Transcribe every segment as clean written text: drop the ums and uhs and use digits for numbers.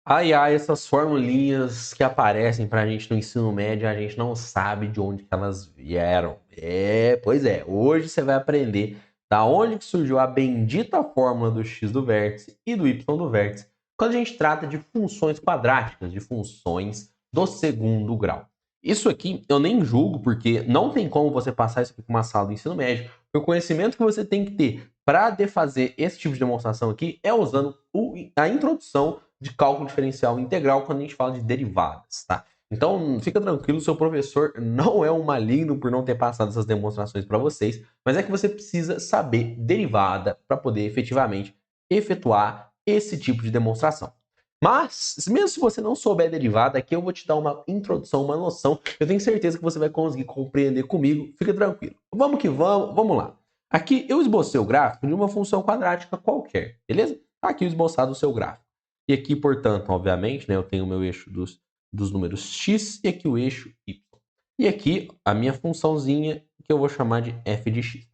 Ai, ai, essas formulinhas que aparecem pra gente no ensino médio, a gente não sabe de onde que elas vieram. Pois é, hoje você vai aprender da onde que surgiu a bendita fórmula do x do vértice e do y do vértice, quando a gente trata de funções quadráticas, de funções do segundo grau. Isso aqui eu nem julgo, porque não tem como você passar isso aqui para uma sala do ensino médio, porque o conhecimento que você tem que ter para fazer esse tipo de demonstração aqui é usando a introdução de cálculo diferencial integral quando a gente fala de derivadas, tá? Então, fica tranquilo, seu professor não é um maligno por não ter passado essas demonstrações para vocês, mas é que você precisa saber derivada para poder efetivamente efetuar esse tipo de demonstração. Mas, mesmo se você não souber derivada, aqui eu vou te dar uma introdução, uma noção. Eu tenho certeza que você vai conseguir compreender comigo. Fica tranquilo. Vamos que vamos, vamos lá. Aqui eu esbocei o gráfico de uma função quadrática qualquer, beleza? Tá aqui esboçado o seu gráfico. E aqui, portanto, obviamente, né, eu tenho o meu eixo dos números x e aqui o eixo y. E aqui a minha funçãozinha que eu vou chamar de f de x.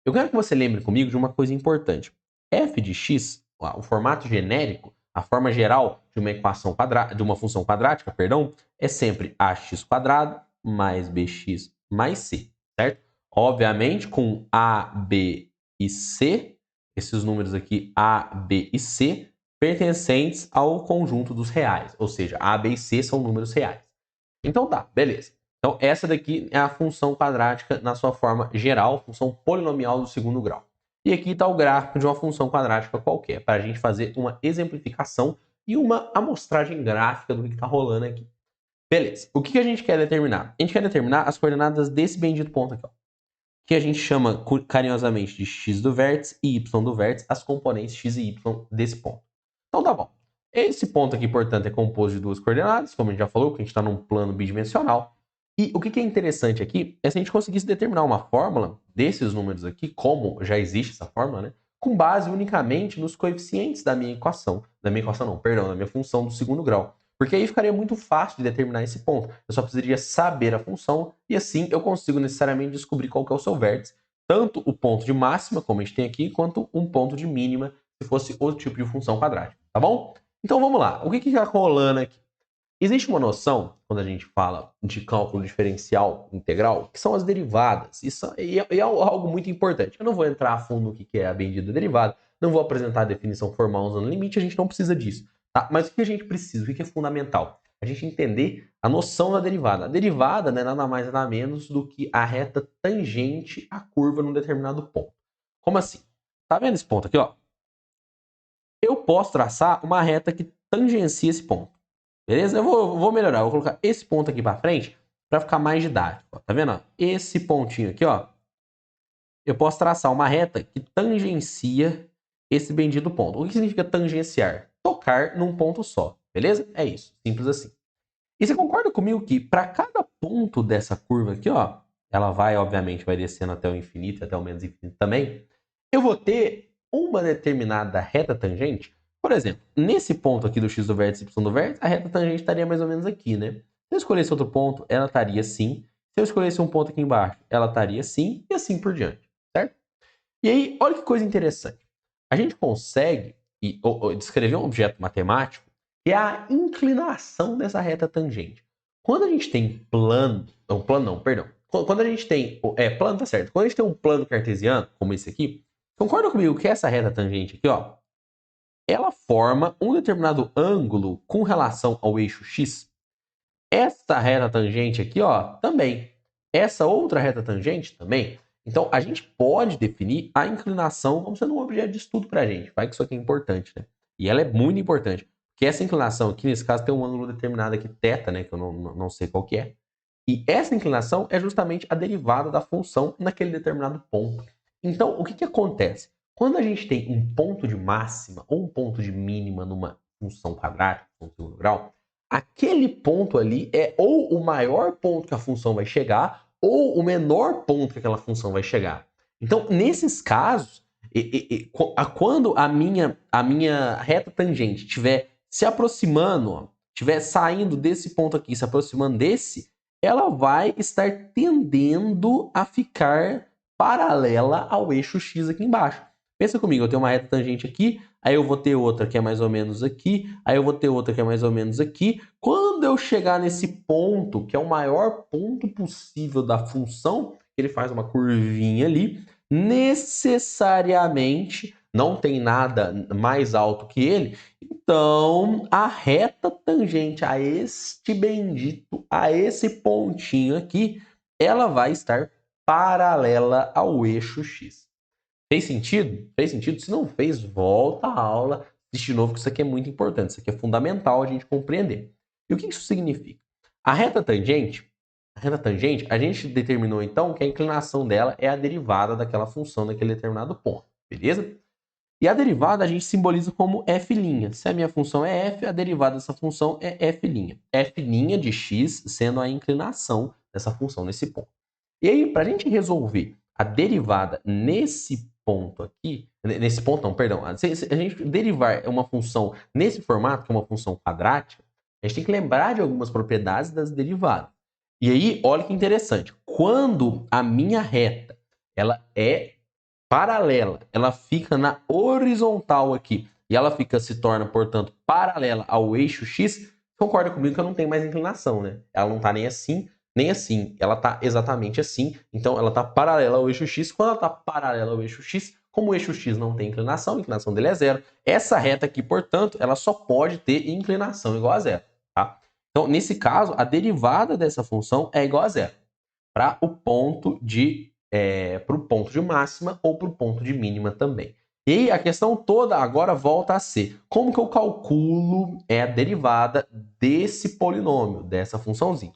Eu quero que você lembre comigo de uma coisa importante. F de x, o formato genérico, a forma geral de uma equação de uma função quadrática, perdão, é sempre ax² mais bx mais c, certo? Obviamente, com a, b e c, esses números aqui, a, b e c, pertencentes ao conjunto dos reais, ou seja, a, b e c são números reais. Então tá, beleza. Então essa daqui é a função quadrática na sua forma geral, função polinomial do segundo grau. E aqui está o gráfico de uma função quadrática qualquer, para a gente fazer uma exemplificação e uma amostragem gráfica do que está rolando aqui. Beleza, o que a gente quer determinar? A gente quer determinar as coordenadas desse bendito ponto aqui, ó, que a gente chama carinhosamente de x do vértice e y do vértice, as componentes x e y desse ponto. Então tá bom. Esse ponto aqui, portanto, é composto de duas coordenadas, como a gente já falou, que a gente está num plano bidimensional. E o que é interessante aqui é se a gente conseguisse determinar uma fórmula desses números aqui, como já existe essa fórmula, né? Com base unicamente nos coeficientes da minha equação. Da minha equação não, perdão, da minha função do segundo grau. Porque aí ficaria muito fácil de determinar esse ponto. Eu só precisaria saber a função e assim eu consigo necessariamente descobrir qual que é o seu vértice. Tanto o ponto de máxima, como a gente tem aqui, quanto um ponto de mínima, se fosse outro tipo de função quadrática, tá bom? Então vamos lá. O que está rolando aqui? Existe uma noção, quando a gente fala de cálculo diferencial integral, que são as derivadas. Isso é algo muito importante. Eu não vou entrar a fundo no que é a bendita derivada, não vou apresentar a definição formal usando limite, a gente não precisa disso. Tá? Mas o que a gente precisa, o que é fundamental? A gente entender a noção da derivada. A derivada não é nada mais nada menos do que a reta tangente à curva num determinado ponto. Como assim? Tá vendo esse ponto aqui, ó? Eu posso traçar uma reta que tangencia esse ponto. Beleza? Eu vou melhorar. Eu vou colocar esse ponto aqui para frente para ficar mais didático. Ó. Tá vendo? Esse pontinho aqui, ó. Eu posso traçar uma reta que tangencia esse bendito ponto. O que significa tangenciar? Tocar num ponto só. Beleza? É isso. Simples assim. E você concorda comigo que para cada ponto dessa curva aqui, ó, ela vai, obviamente, vai descendo até o infinito, até o menos infinito também, eu vou ter uma determinada reta tangente. Por exemplo, nesse ponto aqui do x do vértice e y do vértice, a reta tangente estaria mais ou menos aqui, né? Se eu escolhesse outro ponto, ela estaria assim. Se eu escolhesse um ponto aqui embaixo, ela estaria assim e assim por diante, certo? E aí, olha que coisa interessante. A gente consegue descrever um objeto matemático que é a inclinação dessa reta tangente. Quando a gente tem plano, não, plano não, perdão. Quando a gente tem, plano tá certo. Quando a gente tem um plano cartesiano, como esse aqui, concorda comigo que essa reta tangente aqui, ó, ela forma um determinado ângulo com relação ao eixo x? Essa reta tangente aqui, ó, também. Essa outra reta tangente também. Então, a gente pode definir a inclinação como sendo um objeto de estudo para a gente. Vai que isso aqui é importante, né? E ela é muito importante. Porque essa inclinação aqui, nesse caso, tem um ângulo determinado aqui, θ, né? Que eu não sei qual que é. E essa inclinação é justamente a derivada da função naquele determinado ponto. Então, o que acontece? Quando a gente tem um ponto de máxima ou um ponto de mínima numa função quadrática, função de segundo grau, aquele ponto ali é ou o maior ponto que a função vai chegar ou o menor ponto que aquela função vai chegar. Então, nesses casos, quando a minha reta tangente estiver se aproximando, estiver saindo desse ponto aqui, se aproximando desse, ela vai estar tendendo a ficar paralela ao eixo x aqui embaixo. Pensa comigo, eu tenho uma reta tangente aqui, aí eu vou ter outra que é mais ou menos aqui, aí eu vou ter outra que é mais ou menos aqui. Quando eu chegar nesse ponto, que é o maior ponto possível da função, ele faz uma curvinha ali, necessariamente não tem nada mais alto que ele, então a reta tangente a este bendito, a esse pontinho aqui, ela vai estar paralela ao eixo X. Fez sentido? Fez sentido? Se não fez, volta à aula, assiste de novo, que isso aqui é muito importante, isso aqui é fundamental a gente compreender. E o que isso significa? A reta tangente, a gente determinou então que a inclinação dela é a derivada daquela função naquele determinado ponto, beleza? E a derivada a gente simboliza como f'. Se a minha função é f, a derivada dessa função é f'. F' de x sendo a inclinação dessa função nesse ponto. E aí, para a gente resolver a derivada nesse ponto aqui, nesse ponto não, perdão, se a gente derivar uma função nesse formato, que é uma função quadrática, a gente tem que lembrar de algumas propriedades das derivadas. E aí, olha que interessante, quando a minha reta ela é paralela, ela fica na horizontal aqui, e ela se torna, portanto, paralela ao eixo X, concorda comigo que eu não tenho mais inclinação, né? Ela não está nem assim, nem assim. Ela está exatamente assim. Então, ela está paralela ao eixo X. Quando ela está paralela ao eixo X, como o eixo X não tem inclinação, a inclinação dele é zero. Essa reta aqui, portanto, ela só pode ter inclinação igual a zero, tá? Então, nesse caso, a derivada dessa função é igual a zero para o ponto de máxima ou para o ponto de mínima também. E aí a questão toda agora volta a ser como que eu calculo a derivada desse polinômio, dessa funçãozinha.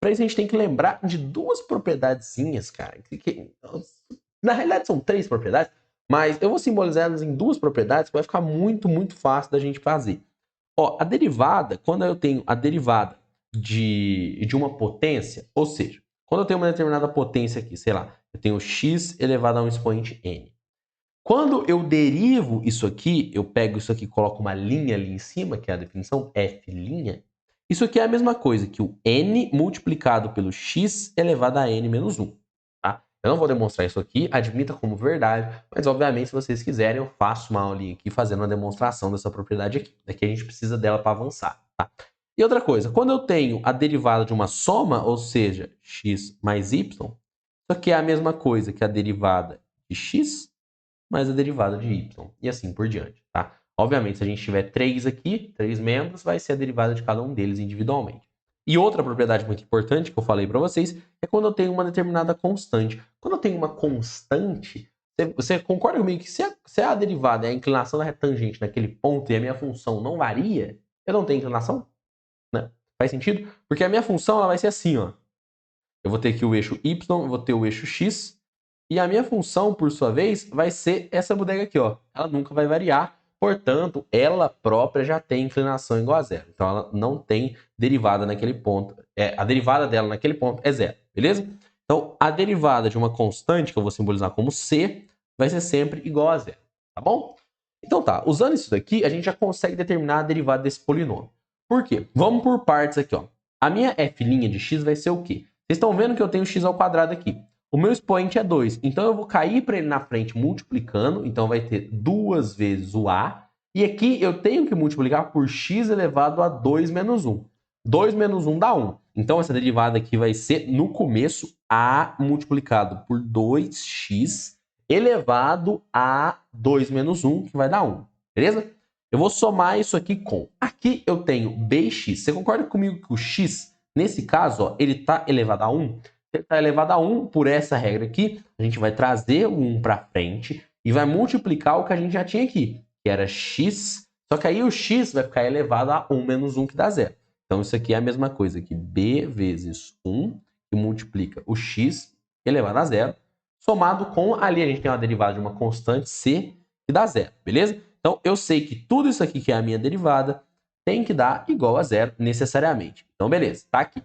Para isso a gente tem que lembrar de duas propriedadezinhas, cara. Na realidade são três propriedades, mas eu vou simbolizar elas em duas propriedades que vai ficar muito, muito fácil da gente fazer. Ó, a derivada, quando eu tenho a derivada de uma potência, ou seja, quando eu tenho uma determinada potência aqui, sei lá, eu tenho x elevado a um expoente n. Quando eu derivo isso aqui, eu pego isso aqui e coloco uma linha ali em cima, que é a definição f'. Isso aqui é a mesma coisa que o n multiplicado pelo x elevado a n menos 1. Tá? Eu não vou demonstrar isso aqui, admita como verdade, mas obviamente se vocês quiserem eu faço uma aulinha aqui fazendo uma demonstração dessa propriedade aqui. Daqui a gente precisa dela para avançar. Tá? E outra coisa, quando eu tenho a derivada de uma soma, ou seja, x mais y, isso aqui é a mesma coisa que a derivada de x mais a derivada de y, e assim por diante, tá? Obviamente, se a gente tiver 3 aqui, 3 membros, vai ser a derivada de cada um deles individualmente. E outra propriedade muito importante que eu falei para vocês é quando eu tenho uma determinada constante. Quando eu tenho uma constante, você concorda comigo que se a derivada é a inclinação da retangente naquele ponto e a minha função não varia, eu não tenho inclinação? Né? Faz sentido? Porque a minha função ela vai ser assim, ó. Eu vou ter aqui o eixo y, eu vou ter o eixo x, e a minha função, por sua vez, vai ser essa bodega aqui, ó. Ela nunca vai variar, portanto, ela própria já tem inclinação igual a zero. Então, ela não tem derivada naquele ponto. A derivada dela naquele ponto é zero, beleza? Então, a derivada de uma constante, que eu vou simbolizar como c, vai ser sempre igual a zero, tá bom? Então tá, usando isso daqui, a gente já consegue determinar a derivada desse polinômio. Por quê? Vamos por partes aqui, ó. A minha f' de x vai ser o quê? Vocês estão vendo que eu tenho x ao quadrado aqui. O meu expoente é 2, então eu vou cair para ele na frente multiplicando, então vai ter 2 vezes o a, e aqui eu tenho que multiplicar por x elevado a 2 menos 1. 2 menos 1 dá 1. Então essa derivada aqui vai ser, no começo, a multiplicado por 2x elevado a 2 menos 1, que vai dar 1. Beleza? Eu vou somar isso aqui com... Aqui eu tenho bx. Você concorda comigo que o x, nesse caso, ó, ele está elevado a 1? Se ele está elevado a 1, por essa regra aqui, a gente vai trazer o 1 para frente e vai multiplicar o que a gente já tinha aqui, que era x, só que aí o x vai ficar elevado a 1 menos 1, que dá 0. Então isso aqui é a mesma coisa que b vezes 1, que multiplica o x elevado a 0, somado com, ali a gente tem uma derivada de uma constante c, que dá 0, beleza? Então eu sei que tudo isso aqui que é a minha derivada tem que dar igual a 0 necessariamente. Então beleza, tá aqui.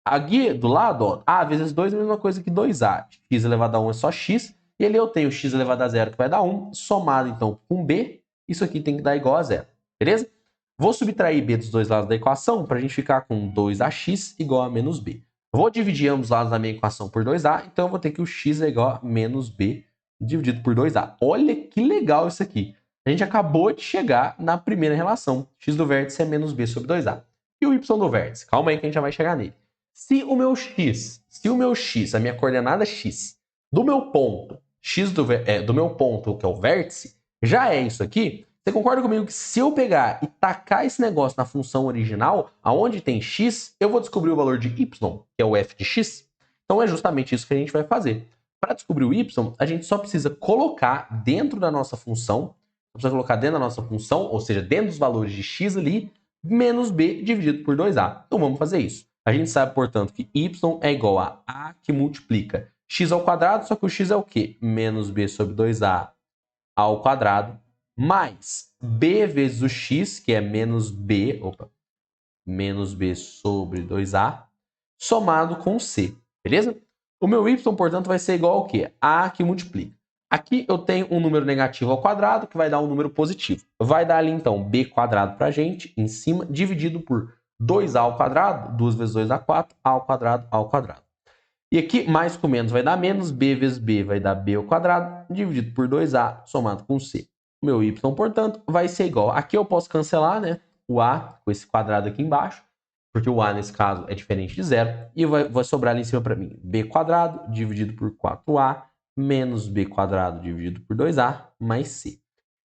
Aqui do lado, ó, a vezes 2 é a mesma coisa que 2a. X elevado a 1 é só x. E ali eu tenho x elevado a 0, que vai dar 1. Somado, então, com b, isso aqui tem que dar igual a 0. Beleza? Vou subtrair b dos dois lados da equação para a gente ficar com 2ax igual a menos b. Vou dividir ambos os lados da minha equação por 2a. Então, eu vou ter que o x é igual a menos b dividido por 2a. Olha que legal isso aqui. A gente acabou de chegar na primeira relação. X do vértice é menos b sobre 2a. E o y do vértice? Calma aí que a gente já vai chegar nele. Se o meu x, a minha coordenada x, do meu ponto, do meu ponto, que é o vértice, já é isso aqui, você concorda comigo que se eu pegar e tacar esse negócio na função original, aonde tem x, eu vou descobrir o valor de y, que é o f de x? Então é justamente isso que a gente vai fazer. Para descobrir o y, a gente só precisa colocar dentro da nossa função, ou seja, dentro dos valores de x ali, menos b dividido por 2a. Então vamos fazer isso. A gente sabe, portanto, que y é igual a que multiplica x ao quadrado, só que o x é o quê? Menos b sobre 2a ao quadrado, mais b vezes o x, que é menos b sobre 2a, somado com c, beleza? O meu y, portanto, vai ser igual ao quê? A que multiplica. Aqui eu tenho um número negativo ao quadrado, que vai dar um número positivo. Vai dar ali, então, b quadrado pra gente, em cima, dividido por 2a ao quadrado, 2 vezes 2 dá 4, a ao quadrado, ao quadrado. E aqui, mais com menos vai dar menos, b vezes b vai dar b ao quadrado, dividido por 2a, somado com c. O meu y, portanto, vai ser igual. Aqui eu posso cancelar, né, o a com esse quadrado aqui embaixo, porque o a, nesse caso, é diferente de zero, e vai sobrar ali em cima para mim b quadrado dividido por 4a, menos b quadrado dividido por 2a, mais c.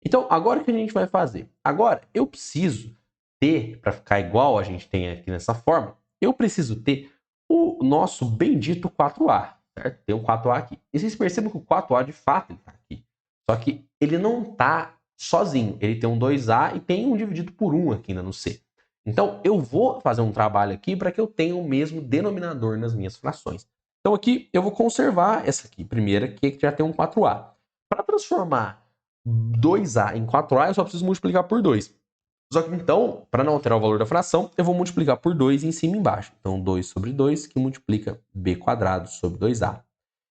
Então, agora o que a gente vai fazer? Agora, eu preciso ter, para ficar igual a gente tem aqui nessa forma, eu preciso ter o nosso bendito 4a, certo? Tem um 4a aqui. E vocês percebem que o 4a, de fato, ele está aqui. Só que ele não está sozinho. Ele tem um 2a e tem um dividido por 1 aqui ainda no c. Então, eu vou fazer um trabalho aqui para que eu tenha o mesmo denominador nas minhas frações. Então, aqui eu vou conservar essa aqui, primeira, que já tem um 4a. Para transformar 2a em 4a, eu só preciso multiplicar por 2. Só que então, para não alterar o valor da fração, eu vou multiplicar por 2 em cima e embaixo. Então, 2 sobre 2, que multiplica b quadrado sobre 2a.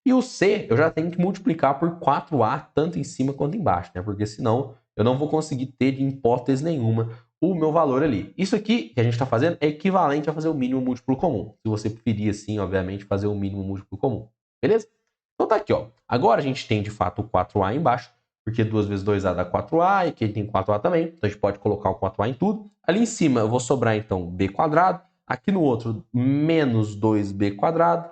E o c, eu já tenho que multiplicar por 4a, tanto em cima quanto embaixo, né? Porque senão eu não vou conseguir ter de hipótese nenhuma o meu valor ali. Isso aqui que a gente está fazendo é equivalente a fazer o mínimo múltiplo comum. Se você preferir, assim, obviamente, fazer o mínimo múltiplo comum. Beleza? Então tá aqui, ó. Agora a gente tem, de fato, o 4a embaixo, porque 2 vezes 2a dá 4a, e aqui tem 4a também. Então a gente pode colocar o 4a em tudo. Ali em cima eu vou sobrar, então, b quadrado. Aqui no outro, menos 2b quadrado,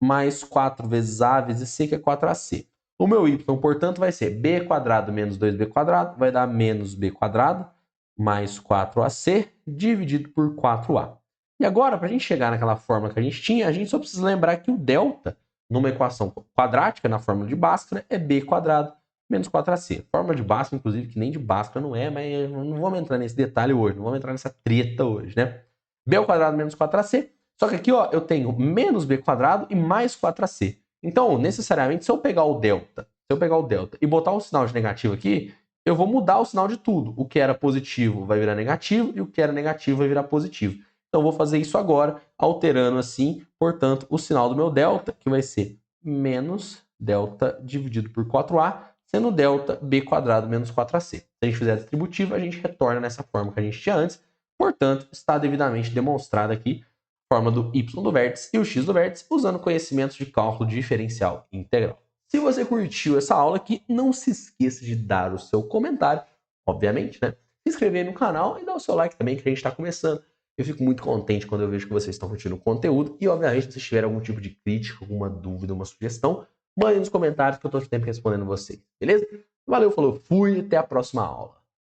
mais 4 vezes a vezes c, que é 4ac. O meu y, portanto, vai ser b quadrado menos 2b quadrado, vai dar menos b quadrado, mais 4ac, dividido por 4a. E agora, para a gente chegar naquela fórmula que a gente tinha, a gente só precisa lembrar que o delta, numa equação quadrática, na fórmula de Bhaskara, é b quadrado menos 4ac. Fórmula de Bhaskara, inclusive, que nem de Bhaskara não é, mas não vamos entrar nesse detalhe hoje, não vamos entrar nessa treta hoje, né? b ao quadrado menos 4ac. Só que aqui, ó, eu tenho menos b quadrado e mais 4ac. Então, necessariamente, se eu pegar o delta e botar um sinal de negativo aqui, eu vou mudar o sinal de tudo. O que era positivo vai virar negativo e o que era negativo vai virar positivo. Então, eu vou fazer isso agora, alterando assim, portanto, o sinal do meu delta, que vai ser menos delta dividido por 4a, sendo delta b quadrado menos 4ac. Se a gente fizer a distributiva, a gente retorna nessa forma que a gente tinha antes. Portanto, está devidamente demonstrada aqui a forma do y do vértice e o x do vértice, usando conhecimentos de cálculo diferencial integral. Se você curtiu essa aula aqui, não se esqueça de dar o seu comentário, obviamente, né? Se inscrever no canal e dar o seu like também, que a gente está começando. Eu fico muito contente quando eu vejo que vocês estão curtindo o conteúdo. E, obviamente, se tiver algum tipo de crítica, alguma dúvida, uma sugestão, mande nos comentários que eu estou sempre respondendo vocês, beleza? Valeu, falou, fui, até a próxima aula.